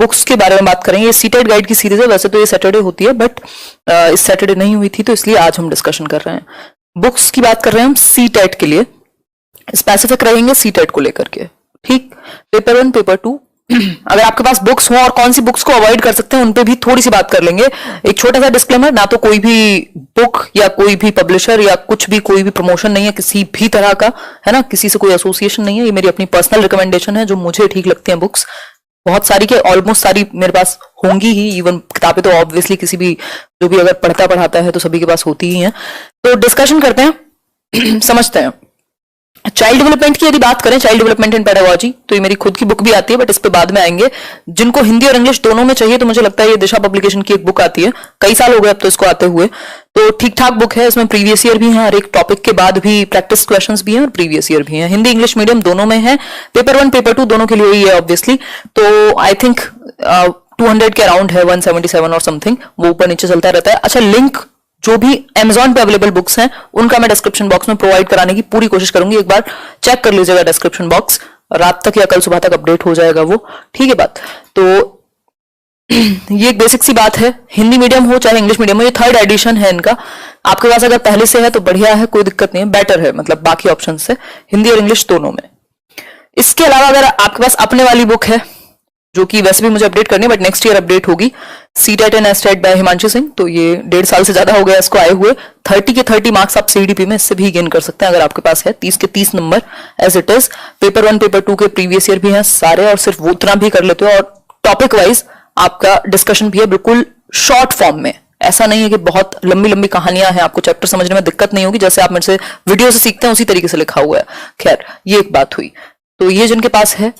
Books के बारे में बात करेंगे। ये सीटेट गाइड की सीरीज है, वैसे तो ये सैटरडे होती है बट इस सैटरडे नहीं हुई थी तो इसलिए आज हम डिस्कशन कर रहे हैं। बुक्स की बात कर रहे हैं हम सीटेट के लिए, स्पेसिफिक रहेंगे सीटेट को लेकर के, ठीक। पेपर 1 पेपर 2 अगर आपके पास बुक्स हो और कौन सी बुक्स को अवॉइड कर सकते हैं उन पे भी थोड़ी सी बात कर लेंगे। एक छोटा सा डिस्क्लेमर, ना तो कोई भी बुक या कोई भी पब्लिशर या कुछ भी कोई भी प्रमोशन नहीं है किसी भी तरह का, है ना, किसी से कोई एसोसिएशन नहीं है। ये मेरी अपनी पर्सनल रिकमेंडेशन है, जो मुझे ठीक लगती है बुक्स, बहुत सारी के ऑलमोस्ट सारी मेरे पास होंगी ही। इवन किताबें तो ऑब्वियसली किसी भी जो भी अगर पढ़ाता है तो सभी के पास होती ही हैं। तो डिस्कशन करते हैं समझते हैं। चाइल्ड डेवलपमेंट की यदि बात करें, चाइल्ड डेवलपमेंट इन पेडागोजी, तो ये मेरी खुद की बुक भी आती है बट इस पे बाद में आएंगे। जिनको हिंदी और इंग्लिश दोनों में चाहिए तो मुझे लगता है ये दिशा पब्लिकेशन की एक बुक आती है, कई साल हो गए अब तो इसको आते हुए, तो ठीक ठाक बुक है। इसमें प्रीवियस ईयर भी है, हर एक टॉपिक के बाद भी प्रैक्टिस क्वेश्चंस भी हैं और प्रीवियस ईयर भी हैं। हिंदी इंग्लिश मीडियम दोनों में है, पेपर 1 पेपर 2 दोनों के लिए ही है ऑब्वियसली। तो आई थिंक 200 के अराउंड है, 177 और समथिंग, वो ऊपर नीचे चलता रहता है। अच्छा, लिंक जो भी Amazon पे अवेलेबल बुक्स हैं उनका मैं डिस्क्रिप्शन बॉक्स में प्रोवाइड कराने की पूरी कोशिश करूंगी। एक बार चेक कर लीजिएगा डिस्क्रिप्शन बॉक्स, रात तक या कल सुबह तक अपडेट हो जाएगा वो, ठीक है बात। तो ये एक बेसिक सी बात है, हिंदी मीडियम हो चाहे इंग्लिश मीडियम हो, ये 3rd एडिशन है इनका। आपके पास अगर पहले से है तो बढ़िया है, कोई दिक्कत नहीं है, बेटर है मतलब बाकी ऑप्शन से, हिंदी और इंग्लिश दोनों में। इसके अलावा अगर आपके पास अपने वाली बुक है, जो कि वैसे भी मुझे अपडेट करनी है बट नेक्स्ट ईयर अपडेट होगी, CTET and STET by Himanshu Singh, तो ये 1.5 साल से ज्यादा हो गया इसको आए हुए। 30 के 30 मार्क्स आप सीडीपी में इससे भी गेन कर सकते हैं अगर आपके पास है। 30 के 30 number as it is. Paper 1 paper 2 के प्रीवियस ईयर भी हैं सारे, और सिर्फ वो उतना भी कर लेते हो, और टॉपिक वाइज आपका डिस्कशन भी है बिल्कुल शॉर्ट फॉर्म में। ऐसा नहीं है कि बहुत लंबी लंबी कहानियां हैं, आपको चैप्टर समझने में दिक्कत नहीं होगी, जैसे आप मेरे से वीडियो से सीखते हैं उसी तरीके से लिखा हुआ है। खैर, ये एक बात हुई। तो ये जिनके पास है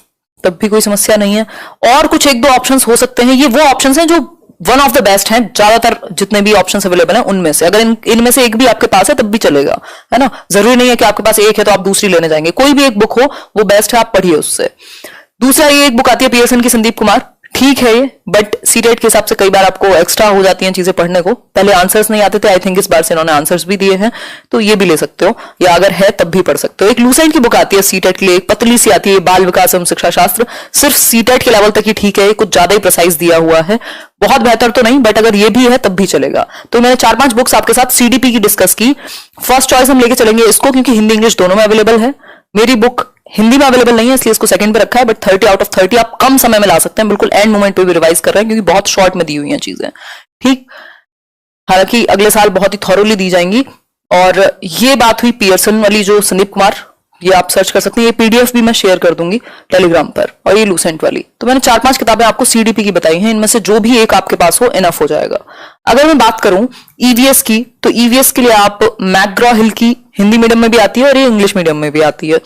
तब भी कोई समस्या नहीं है। और कुछ एक दो ऑप्शंस हो सकते हैं, ये वो ऑप्शंस हैं जो वन ऑफ द बेस्ट हैं, ज्यादातर जितने भी ऑप्शंस अवेलेबल हैं उनमें से। अगर इनमें से एक भी आपके पास है तब भी चलेगा, है ना। जरूरी नहीं है कि आपके पास एक है तो आप दूसरी लेने जाएंगे, कोई भी एक बुक हो वो बेस्ट है, आप पढ़िए उससे। दूसरा, ये एक बुक आती है पियर्सन की, संदीप कुमार, ठीक है ये, बट सीटेट के हिसाब से कई बार आपको एक्स्ट्रा हो जाती हैं चीजें पढ़ने को। पहले आंसर्स नहीं आते थे, आई थिंक इस बार से इन्होंने आंसर्स भी दिए हैं, तो ये भी ले सकते हो, या अगर है तब भी पढ़ सकते हो। एक लूसेंट की बुक आती है सीटेट के लिए, एक पतली सी आती है, बाल विकास एवं शिक्षा शास्त्र, सिर्फ सीटेट के लेवल तक ही ठीक है, कुछ ज्यादा ही प्रिसाइज दिया हुआ है, बहुत बेहतर तो नहीं, बट अगर ये भी है तब भी चलेगा। तो मैंने 4-5 बुक्स आपके साथ सीडीपी की डिस्कस की। फर्स्ट चॉइस हम लेके चलेंगे इसको, क्योंकि हिंदी इंग्लिश दोनों में अवेलेबल है। मेरी बुक हिंदी में अवेलेबल नहीं है इसलिए इसको सेकंड पे रखा है, बट 30 आउट ऑफ 30 आप कम समय में ला सकते हैं, बिल्कुल एंड मोमेंट पे भी रिवाइज कर रहे हैं, क्योंकि बहुत शॉर्ट में दी हुई हैं चीजें, ठीक। हालांकि अगले साल बहुत ही थॉरोली दी जाएंगी। और ये बात हुई पियर्सन वाली, जो संदीप कुमार, ये आप सर्च कर सकते हैं, ये पीडीएफ भी मैं शेयर कर दूंगी टेलीग्राम पर। और ये लूसेंट वाली, तो मैंने 4-5 किताबें आपको सीडीपी की बताई हैं, इनमें से जो भी एक आपके पास हो इनफ हो जाएगा। अगर मैं बात करूं ईवीएस की, तो ईवीएस के लिए आप मैकग्रॉ हिल की, हिंदी मीडियम में भी आती है और ये इंग्लिश मीडियम में भी आती है,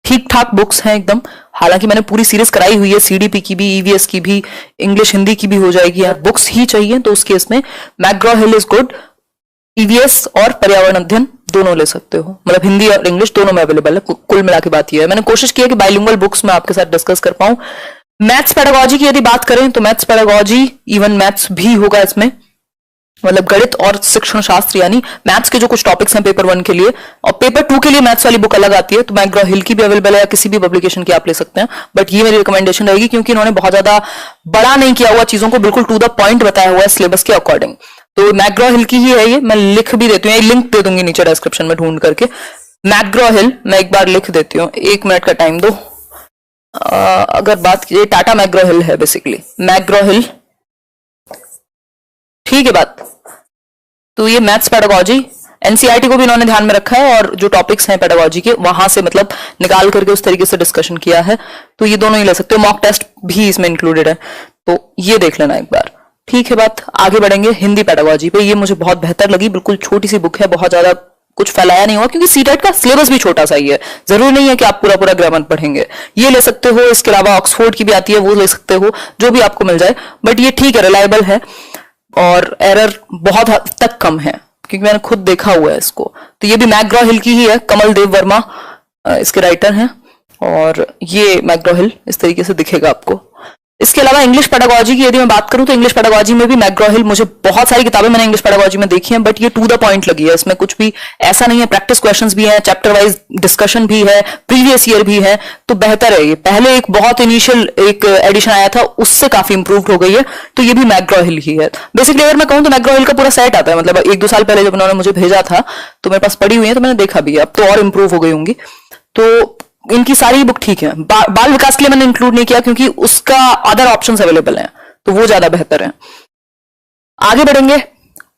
ठीक ठाक बुक्स हैं एकदम। हालांकि मैंने पूरी सीरीज कराई हुई है, सीडीपी की भी, ईवीएस की भी, इंग्लिश हिंदी की भी हो जाएगी। आप बुक्स ही चाहिए तो उस केस में McGraw hill is good. EVS और पर्यावरण अध्ययन दोनों ले सकते हो, मतलब हिंदी और इंग्लिश दोनों में अवेलेबल है। कुल मिला के बात यह है, मैंने कोशिश की है कि बाइलिंगुअल बुक्स में आपके साथ डिस्कस कर पाऊं। मैथ्स पेडागोजी की यदि बात करें तो मैथ्स पेडागोजी, इवन मैथ्स भी होगा इसमें, मतलब गणित और शिक्षण शास्त्र, यानी मैथ्स के जो कुछ टॉपिक्स हैं पेपर 1 के लिए, और पेपर 2 के लिए मैथ्स वाली बुक अलग आती है। तो मैकग्रॉ हिल की भी अवेलेबल है, या किसी भी पब्लिकेशन की आप ले सकते हैं, बट ये मेरी रिकमेंडेशन रहेगी, क्योंकि इन्होंने बहुत ज्यादा बड़ा नहीं किया हुआ, चीजों को बिल्कुल टू द पॉइंट बताया हुआ है सिलेबस के अकॉर्डिंग। तो मैकग्रॉ हिल की ही है ये, मैं लिख भी देती हूँ, लिंक दे दूंगी नीचे डिस्क्रिप्शन में ढूंढ करके। मैकग्रॉ हिल मैं एक बार लिख देती हूँ, 1 मिनट का टाइम दो। अगर बात की, टाटा मैकग्रॉ हिल है बेसिकली, मैकग्रॉ हिल, ठीक है बात। तो ये मैथ्स पेडागोजी, एनसीईआरटी को भी इन्होंने ध्यान में रखा है, और जो टॉपिक्स हैं पेडागोजी के वहां से मतलब निकाल करके उस तरीके से डिस्कशन किया है, तो ये दोनों ही ले सकते हो। मॉक टेस्ट भी इसमें इंक्लूडेड है, तो ये देख लेना एक बार, ठीक है बात। आगे बढ़ेंगे हिंदी पेडागोजी पे, ये मुझे बहुत बेहतर लगी, बिल्कुल छोटी सी बुक है, बहुत ज्यादा कुछ फैलाया नहीं हुआ, क्योंकि सीटेट का सिलेबस भी छोटा सा ही है, जरूरी नहीं है कि आप पूरा पूरा ग्रामर पढ़ेंगे। ये ले सकते हो, इसके अलावा ऑक्सफोर्ड की भी आती है, वो ले सकते हो, जो भी आपको मिल जाए, बट ये ठीक है, रिलायबल है, और एरर बहुत हद तक कम है, क्योंकि मैंने खुद देखा हुआ है इसको। तो ये भी मैकग्रॉ हिल की ही है, कमल देव वर्मा इसके राइटर हैं, और ये मैकग्रॉ हिल इस तरीके से दिखेगा आपको। इसके अलावा इंग्लिश पेडागोजी की यदि मैं बात करूं तो इंग्लिश पेडागोजी में भी मैकग्रॉ-हिल, मुझे बहुत सारी किताबें मैंने इंग्लिश पेडागोजी में देखी हैं, बट ये टू द पॉइंट लगी है। इसमें कुछ भी ऐसा नहीं है, प्रैक्टिस क्वेश्चंस भी हैं, चैप्टर वाइज डिस्कशन भी है, प्रीवियस ईयर भी है, तो बेहतर है ये। पहले एक बहुत इनिशियल एक एडिशन आया था, उससे काफी इंप्रूव हो गई है, तो ये भी मैकग्रॉ-हिल ही है। बेसिकली अगर मैं कहूं तो मैकग्रॉ-हिल का पूरा सेट आता है, मतलब 1-2 साल पहले जब उन्होंने मुझे भेजा था तो मेरे पास पड़ी हुई है, तो मैंने देखा भी है, अब तो और इंप्रूव हो गई होंगी। तो इनकी सारी बुक ठीक है। बाल विकास के लिए मैंने इंक्लूड नहीं किया क्योंकि उसका अदर ऑप्शंस अवेलेबल हैं, तो वो ज्यादा बेहतर है। आगे बढ़ेंगे,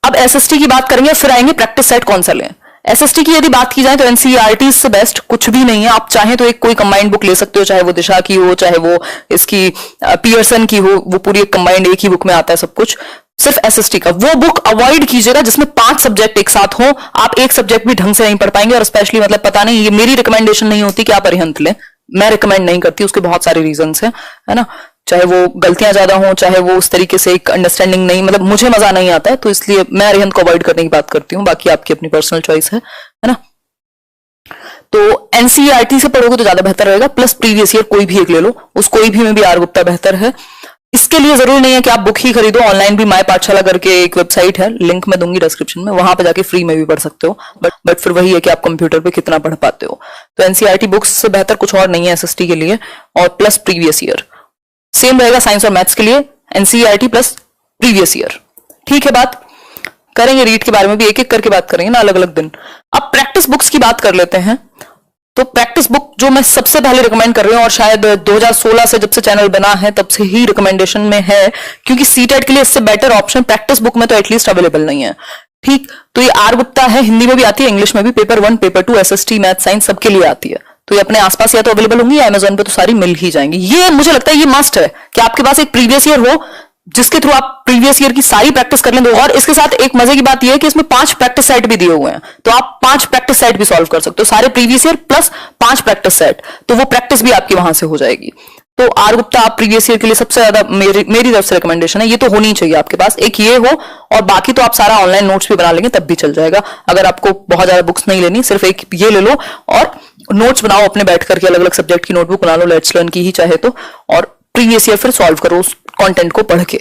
अब एसएसटी की बात करेंगे, फिर आएंगे प्रैक्टिस सेट कौन सा लें। एसएसटी की यदि बात की जाए तो एनसीईआरटी से बेस्ट कुछ भी नहीं है। आप चाहें तो एक कोई कंबाइंड बुक ले सकते हो, चाहे वो दिशा की हो, चाहे वो इसकी पियर्सन की हो, वो पूरी कंबाइंड एक ही बुक में आता है सब कुछ। सिर्फ एसएसटी का वो बुक अवॉइड कीजिएगा जिसमें 5 सब्जेक्ट एक साथ हो, आप एक सब्जेक्ट भी ढंग से नहीं पढ़ पाएंगे। और स्पेशली मतलब पता नहीं, ये मेरी रिकमेंडेशन नहीं होती कि आप अरिहंत लें, मैं रिकमेंड नहीं करती, उसके बहुत सारे रीजंस हैं, है ना। चाहे वो गलतियां ज्यादा हो, चाहे वो उस तरीके से एक अंडरस्टैंडिंग नहीं, मतलब मुझे मजा नहीं आता है, तो इसलिए मैं अरिहंत को अवॉइड करने की बात करती हूँ। बाकी आपकी अपनी पर्सनल चॉइस है ना। तो एनसीईआरटी से पढ़ोगे तो ज्यादा बेहतर रहेगा, प्लस प्रीवियस ईयर कोई भी एक ले लो, उस कोई भी में भी आर गुप्ता बेहतर है। इसके लिए जरूरी नहीं है कि आप बुक ही खरीदो, ऑनलाइन भी माय पाठशाला करके एक वेबसाइट है, लिंक मैं दूंगी डिस्क्रिप्शन में, वहां पे जाके फ्री में भी पढ़ सकते हो। बट फिर वही है कि आप कंप्यूटर पे कितना पढ़ पाते हो। तो एनसीईआरटी बुक्स से बेहतर कुछ और नहीं है एसएसटी के लिए, और प्लस प्रीवियस ईयर सेम रहेगा साइंस और मैथ्स के लिए, एनसीईआरटी प्लस प्रीवियस ईयर। ठीक है, बात करेंगे रीड के बारे में भी, एक एक करके बात करेंगे ना अलग अलग दिन। अब प्रैक्टिस बुक्स की बात कर लेते हैं। तो प्रैक्टिस बुक जो मैं सबसे पहले रिकमेंड कर रही हूँ, और शायद 2016 से जब से चैनल बना है तब से ही रिकमेंडेशन में है, क्योंकि सीटेट के लिए इससे बेटर ऑप्शन प्रैक्टिस बुक में तो एटलीस्ट अवेलेबल नहीं है। ठीक, तो ये आर गुप्ता है, हिंदी में भी आती है, इंग्लिश में भी, paper 1 paper 2 SST math science सबके लिए आती है। तो ये अपने आसपास या तो अवेलेबल होंगी या अमेजोन पे तो सारी मिल ही जाएंगी। ये मुझे लगता है ये मस्ट है कि आपके पास एक प्रीवियस ईयर हो जिसके थ्रू आप प्रीवियस ईयर की सारी प्रैक्टिस कर लें। और इसके साथ एक मजे की बात यह है कि इसमें 5 प्रैक्टिस सेट भी दिए हुए हैं, तो आप 5 प्रैक्टिस सेट भी सॉल्व कर सकते हो, सारे previous year plus 5 practice set, तो वो प्रैक्टिस भी आपकी वहां से हो जाएगी। तो आर गुप्ता आप प्रीवियस ईयर के लिए सबसे ज्यादा मेरी तरफ से रिकमेंडेशन है, ये तो होनी चाहिए आपके पास, एक ये हो, और बाकी तो आप सारा ऑनलाइन नोट्स भी बना लेंगे तब भी चल जाएगा। अगर आपको बहुत ज्यादा बुक्स नहीं लेनी, सिर्फ एक ये ले लो और नोट्स बनाओ अपने बैठ करके, अलग अलग सब्जेक्ट की नोटबुक बना लो, लेट्स लर्न की ही चाहे तो, और प्रीवियस ईयर फिर सॉल्व करो उस कंटेंट को पढ़ के,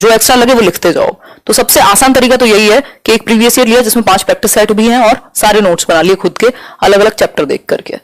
जो एक्स्ट्रा लगे वो लिखते जाओ। तो सबसे आसान तरीका तो यही है कि एक प्रीवियस ईयर लिया जिसमें 5 प्रैक्टिस सेट भी हैं और सारे नोट्स बना लिए खुद के अलग अलग चैप्टर देख करके।